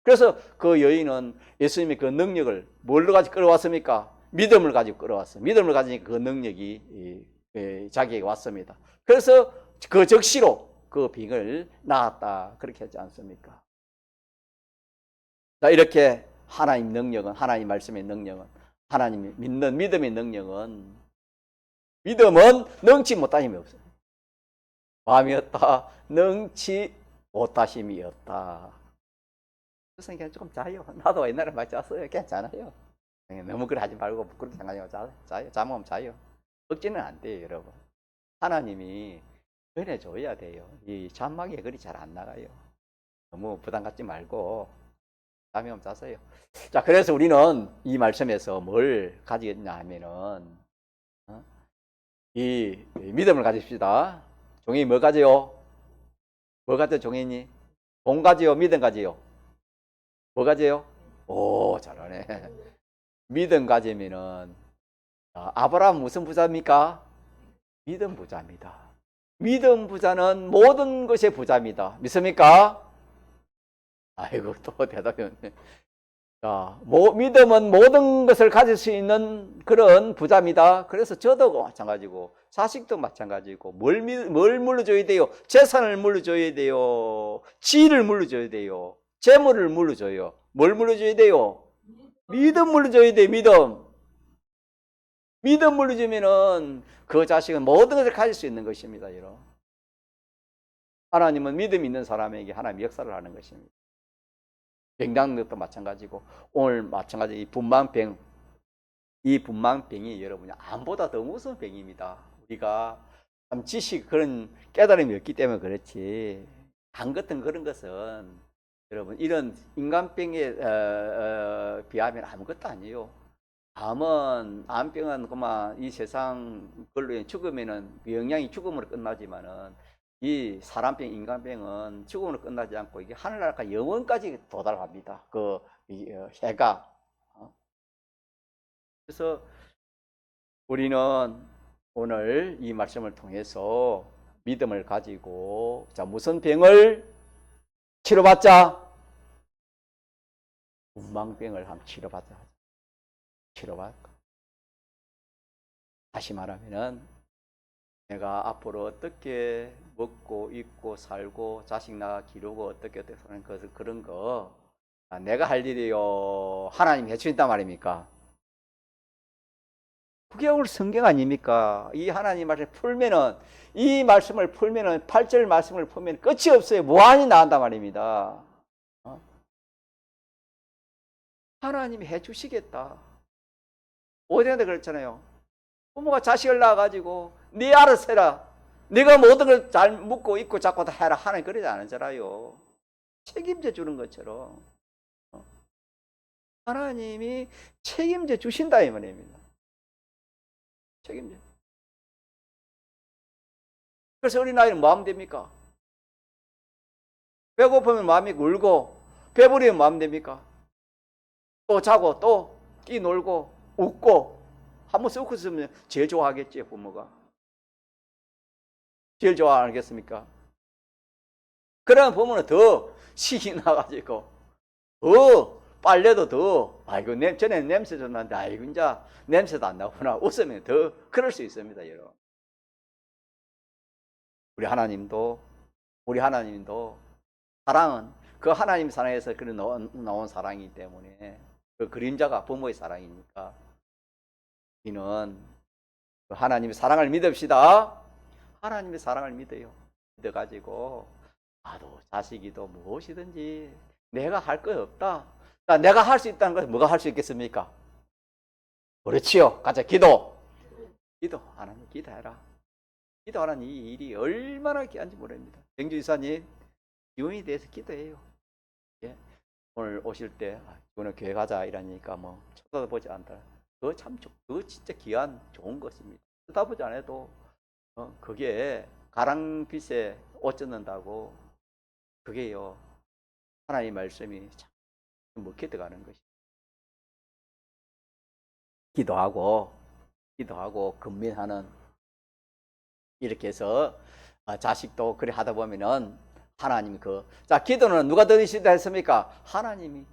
Speaker 1: 그래서 그 여인은 예수님이 그 능력을 뭘로 가지고 끌어왔습니까? 믿음을 가지고 끌어왔어요. 믿음을 가지니까 그 능력이 자기에게 왔습니다. 그래서 그 즉시로 그 병을 나았다. 그렇게 하지 않습니까? 자, 이렇게 하나님 능력은, 하나님 말씀의 능력은, 하나님이 믿는 믿음의 능력은, 믿음은 능치 못한 힘이 없어요. 마음이었다. 능치 못한 힘이었다. 그래서 그냥 조금 자요. 나도 옛날에 많이 잤어요. 괜찮아요. 너무 그래 하지 말고 부끄럽게 생각하지 말고 자요. 잠하면 자요. 억지는 안 돼요, 여러분. 하나님이 전해줘야 돼요. 이 잠막이 그리 잘 안 나가요. 너무 부담 갖지 말고 잠이 오면 자세요. 자, 그래서 우리는 이 말씀에서 뭘 가지겠냐 하면은 이 믿음을 가집시다. 종이 뭐 가져요? 뭐 가져 종이니? 돈 가져요? 믿음 가져요? 뭐 가져요? 오, 잘하네. 믿음 가지면은 아브라함 무슨 부자입니까? 믿음 부자입니다. 믿음 부자는 모든 것의 부자입니다. 믿습니까? 아이고, 또 대답이 없네. 자, 믿음은 모든 것을 가질 수 있는 그런 부자입니다. 그래서 저도 마찬가지고, 자식도 마찬가지고, 뭘 물려줘야 돼요? 재산을 물려줘야 돼요. 지위를 물려줘야 돼요. 재물을 물려줘요. 뭘 물려줘야 돼요? 믿음 물려줘야 돼요, 믿음. 믿음 물려주면은 그 자식은 모든 것을 가질 수 있는 것입니다, 여러분. 하나님은 믿음 있는 사람에게 하나님 역사를 하는 것입니다. 병장력도 마찬가지고, 오늘 마찬가지 이 분만병, 이 분만병이 여러분이 암보다 더 무서운 병입니다. 우리가 참 지식 그런 깨달음이 없기 때문에 그렇지, 암 같은 그런 것은 여러분 이런 인간병에 비하면 아무것도 아니에요. 암병은 그만 이 세상 걸로 죽으면은 영양이 죽음으로 끝나지만은 이 사람병, 인간병은 죽음으로 끝나지 않고 이게 하늘나라가 영원까지 도달합니다. 그 해가. 그래서 우리는 오늘 이 말씀을 통해서 믿음을 가지고 자 무슨 병을 치료받자? 운망병을 한번 치료받자. 치료받고. 다시 말하면은 내가 앞으로 어떻게 먹고 입고 살고 자식 낳아 기르고 어떻게 사는 것을 그런 거 내가 할 일이요 하나님이 해주신단 말입니까? 그게 오늘 성경 아닙니까? 이 하나님 말씀을 풀면은 이 말씀을 풀면은 8절 말씀을 풀면 끝이 없어요. 무한히 나온단 말입니다. 하나님이 해주시겠다. 오전에도 그랬잖아요. 부모가 자식을 낳아가지고 네 알아서 해라. 네가 모든 걸 잘 묻고 입고 잡고 다 해라. 하나님 그러지 않잖아요. 책임져 주는 것처럼 하나님이 책임져 주신다 이 말입니다. 책임져. 그래서 어린아이는 뭐 하면 됩니까? 배고프면 마음이 울고 배부르면 뭐 하면 됩니까? 또 자고 또 뛰놀고 웃고 한번 썩고 있으면 제일 좋아하겠지 부모가. 제일 좋아하겠습니까? 그러면 부모는 더 신이 나가지고 더 빨래도 더 아이고 전에 냄새도 나는데 아이고 이제 냄새도 안 나구나 웃으면 더 그럴 수 있습니다. 여러분. 우리 하나님도 사랑은 그 하나님 사랑에서 그런 나온 사랑이기 때문에 그 그림자가 부모의 사랑이니까 우리는 하나님의 사랑을 믿읍시다. 하나님의 사랑을 믿어요. 믿어가지고 나도 자식이도 무엇이든지 내가 할 거 없다. 내가 할 수 있다는 것은 뭐가 할 수 있겠습니까? 그렇지요. 가자. 기도. 하나님 기도해라. 기도하는 이 일이 얼마나 귀한지 모릅니다. 정주 이사님, 기원에 대해서 기도해요. 예. 오늘 오실 때 오늘 교회 가자 이러니까 뭐 쳐다보지 않다. 그거 진짜 귀한 좋은 것입니다. 쳐다보지 않아도 그게 가랑빛에 옷 젖는다고 그게요 하나님의 말씀이 참 먹혀 들어가는 것이. 기도하고 근면하는 이렇게 해서 자식도 그래 하다 보면은 하나님이 자 기도는 누가 들으시다 했습니까? 하나님이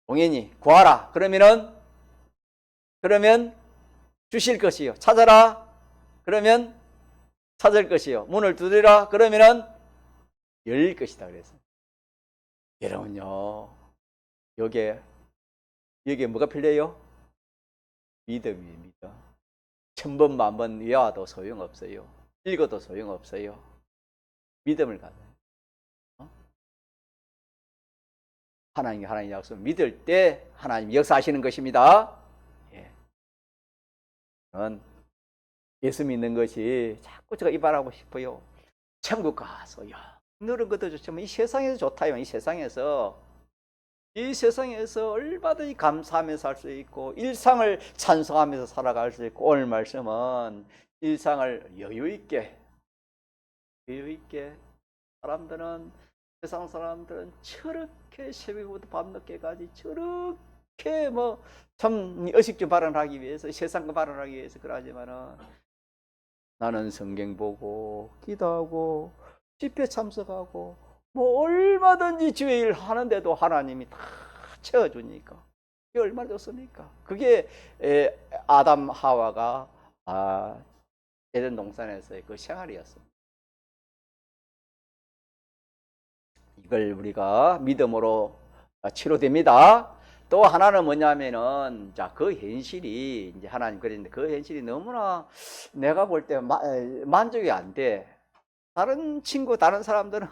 Speaker 1: 동현이 구하라 그러면 주실 것이요. 찾아라 그러면 찾을 것이요. 문을 두드리라 그러면은 열릴 것이다 그랬어요. 여러분요 여기에 뭐가 필요해요? 믿음입니다. 1000번 만번 외워도 소용없어요. 읽어도 소용없어요. 믿음을 가져요. 하나님 약속 믿을 때 하나님 역사하시는 것입니다. 예. 예수 믿는 것이 자꾸 제가 이발하고 싶어요. 천국 가서 너는 것도 좋지만 이 세상에서 좋다요. 이 세상에서 얼마든지 감사하면서 살 수 있고 일상을 찬송하면서 살아갈 수 있고 오늘 말씀은 일상을 여유 있게 세상 사람들은 저렇게 새벽부터 밤늦게까지 저렇게 참 의식주 발언하기 위해서 세상과 발언하기 위해서 그러지만은 나는 성경 보고 기도하고 집회 참석하고 얼마든지 주의 일 하는데도 하나님이 다 채워주니까 그게 얼마나 좋습니까? 그게 아담 하와가 에덴 동산에서의 그 생활이었습니다. 이걸 우리가 믿음으로 치료됩니다. 또 하나는 뭐냐면은 그 현실이 이제 하나님 그랬는데 그 현실이 너무나 내가 볼 때 만족이 안 돼. 다른 사람들은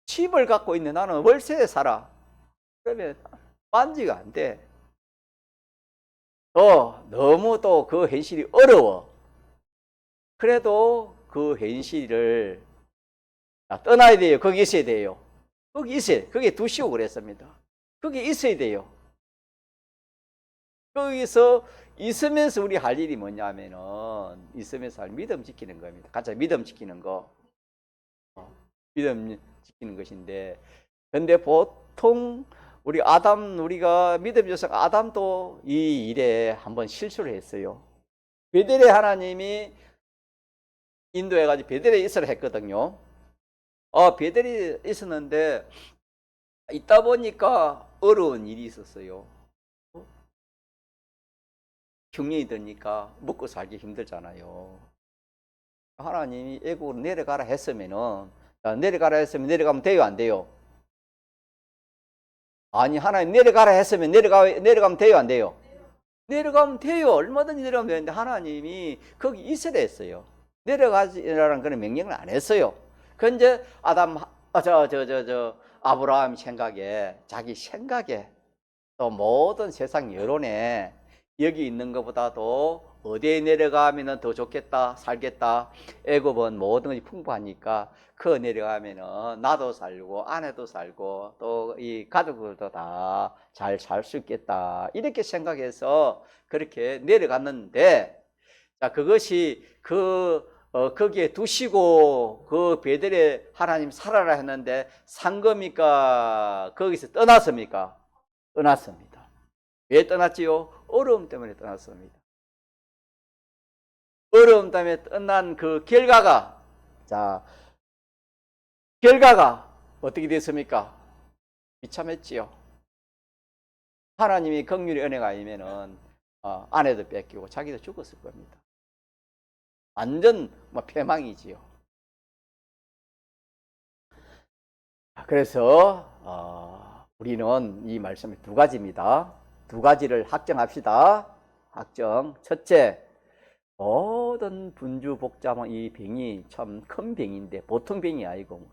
Speaker 1: 집을 갖고 있는 나는 월세에 살아. 그러면 만족이 안 돼. 너무 또 그 현실이 어려워. 그래도 그 현실을 떠나야 돼요. 거기 있어야 돼요. 거기에 두시고 그랬습니다. 거기 있어야 돼요. 거기서 있으면서 우리 할 일이 뭐냐면은 있으면서 믿음 지키는 겁니다. 가장 믿음 지키는 거. 믿음 지키는 것인데 근데 보통 우리가 믿음 조상 아담도 이 일에 한번 실수를 했어요. 베델에 하나님이 인도해가지고 베델에 있으라 했거든요. 베델이 있었는데 있다 보니까 어려운 일이 있었어요. 흉년이 드니까 먹고 살기 힘들잖아요. 하나님이 애국으로 내려가라 했으면은 내려가면 돼요, 안 돼요? 아니 하나님 내려가라 했으면 내려가면 돼요, 안 돼요? 내려가면 돼요. 얼마든지 내려가면 되는데 하나님이 거기 있으라 했어요. 내려가지라는 그런 명령을 안 했어요. 근데 아브라함 자기 생각에 또 모든 세상 여론에 여기 있는 것보다도 어디에 내려가면 더 좋겠다, 살겠다. 애굽은 모든 것이 풍부하니까 내려가면 나도 살고 아내도 살고 또 이 가족들도 다 잘 살 수 있겠다. 이렇게 생각해서 그렇게 내려갔는데 그것이 거기에 두시고 그 베델에 하나님 살아라 했는데 산 겁니까? 거기서 떠났습니까? 떠났습니다. 왜 떠났지요? 어려움 때문에 떠났습니다. 어려움 때문에 떠난 그 결과가 어떻게 됐습니까? 비참했지요. 하나님이 긍휼의 은혜가 아니면은 아내도 뺏기고 자기도 죽었을 겁니다. 완전 패망이지요. 그래서 우리는 이 말씀이 두 가지입니다. 두 가지를 확정합시다. 확정. 첫째, 모든 분주복잡한 이 병이 참 큰 병인데 보통 병이 아니고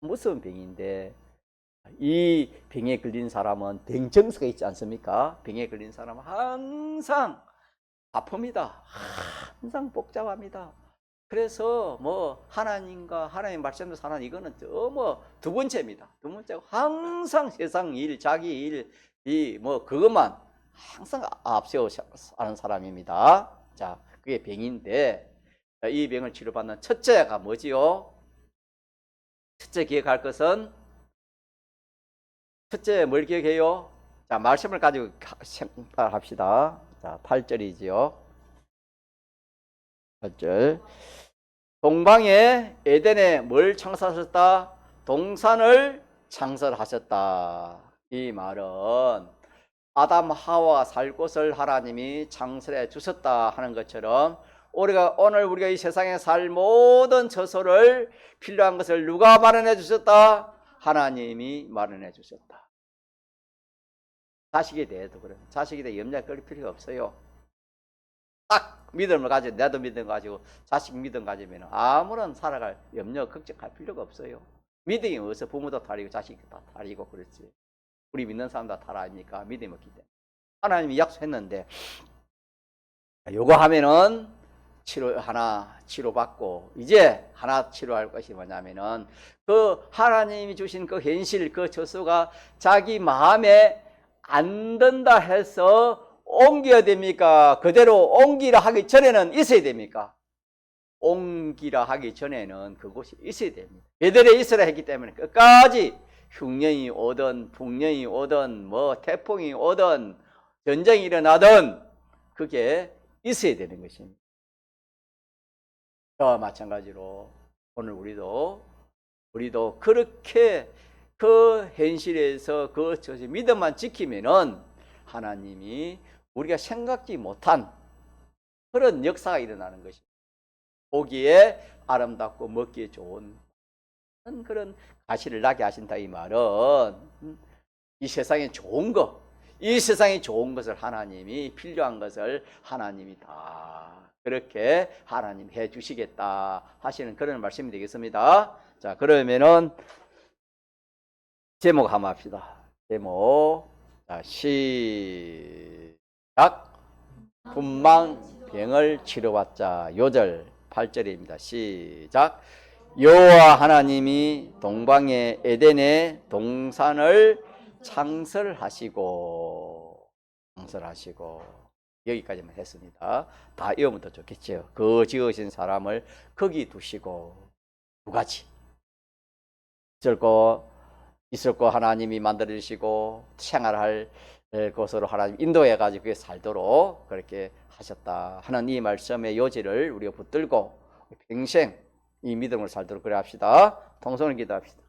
Speaker 1: 무서운 병인데 이 병에 걸린 사람은 병정서가 있지 않습니까? 병에 걸린 사람은 항상 아픕니다. 항상 복잡합니다. 그래서 뭐 하나님과 하나님 말씀대로 사는 이거는 뭐 두 번째입니다. 두 번째고 항상 세상 일, 자기 일, 이 뭐 그것만 항상 앞세워 하는 사람입니다. 자, 그게 병인데 이 병을 치료받는 첫째가 뭐지요? 첫째 기억할 것은 첫째 뭘 기억해요? 자, 말씀을 가지고 생각합시다. 자, 8절이지요. 8절. 동방에 에덴에 뭘 창설하셨다? 동산을 창설하셨다. 이 말은 아담 하와가 살 곳을 하나님이 창설해 주셨다 하는 것처럼 오늘 우리가 이 세상에 살 모든 처소를 필요한 것을 누가 마련해 주셨다? 하나님이 마련해 주셨다. 자식에 대해도 그래. 자식에 대해 염려 끌 필요가 없어요. 딱 믿음을 가지고 나도 믿음 가지고 자식 믿음 가지면 아무런 살아갈 염려 걱정할 필요가 없어요. 믿음이 어디서 부모도 다르고 자식도 다 다르고 그렇지. 우리 믿는 사람 다 다르 아닙니까? 믿음이 없기 때문에. 하나님이 약속했는데 요거 하면은 치료받고 이제 하나 치료할 것이 뭐냐면은 그 하나님이 주신 그 현실 그 처소가 자기 마음에 안 든다 해서 옮겨야 됩니까? 그대로 옮기라 하기 전에는 있어야 됩니까? 옮기라 하기 전에는 그곳이 있어야 됩니다. 베델에 있으라 했기 때문에 끝까지 흉년이 오든 풍년이 오든 뭐 태풍이 오든 전쟁이 일어나든 그게 있어야 되는 것입니다. 저와 마찬가지로 오늘 우리도 그렇게 그 현실에서 그 믿음만 지키면은 하나님이 우리가 생각지 못한 그런 역사가 일어나는 것입니다. 보기에 아름답고 먹기에 좋은 그런 가시를 나게 하신다 이 말은 이 세상에 좋은 것, 이 세상에 좋은 것을 하나님이 필요한 것을 하나님이 다 그렇게 하나님 해 주시겠다 하시는 그런 말씀이 되겠습니다. 자, 그러면은 제목 한번 합시다. 제목. 자, 시작. 분망병을 치료받자. 요절 8절입니다. 시작. 여호와 하나님이 동방의 에덴의 동산을 창설하시고 여기까지만 했습니다. 다 외우면 더 좋겠죠. 그 지으신 사람을 거기 두시고 두 가지 있을 거 하나님이 만들어 주시고 생활할 것으로 하나님 인도해 가지고 그게 살도록 그렇게 하셨다 하는 이 말씀의 요지를 우리가 붙들고 평생 이 믿음을 살도록 그래 합시다. 통성을 기도합시다.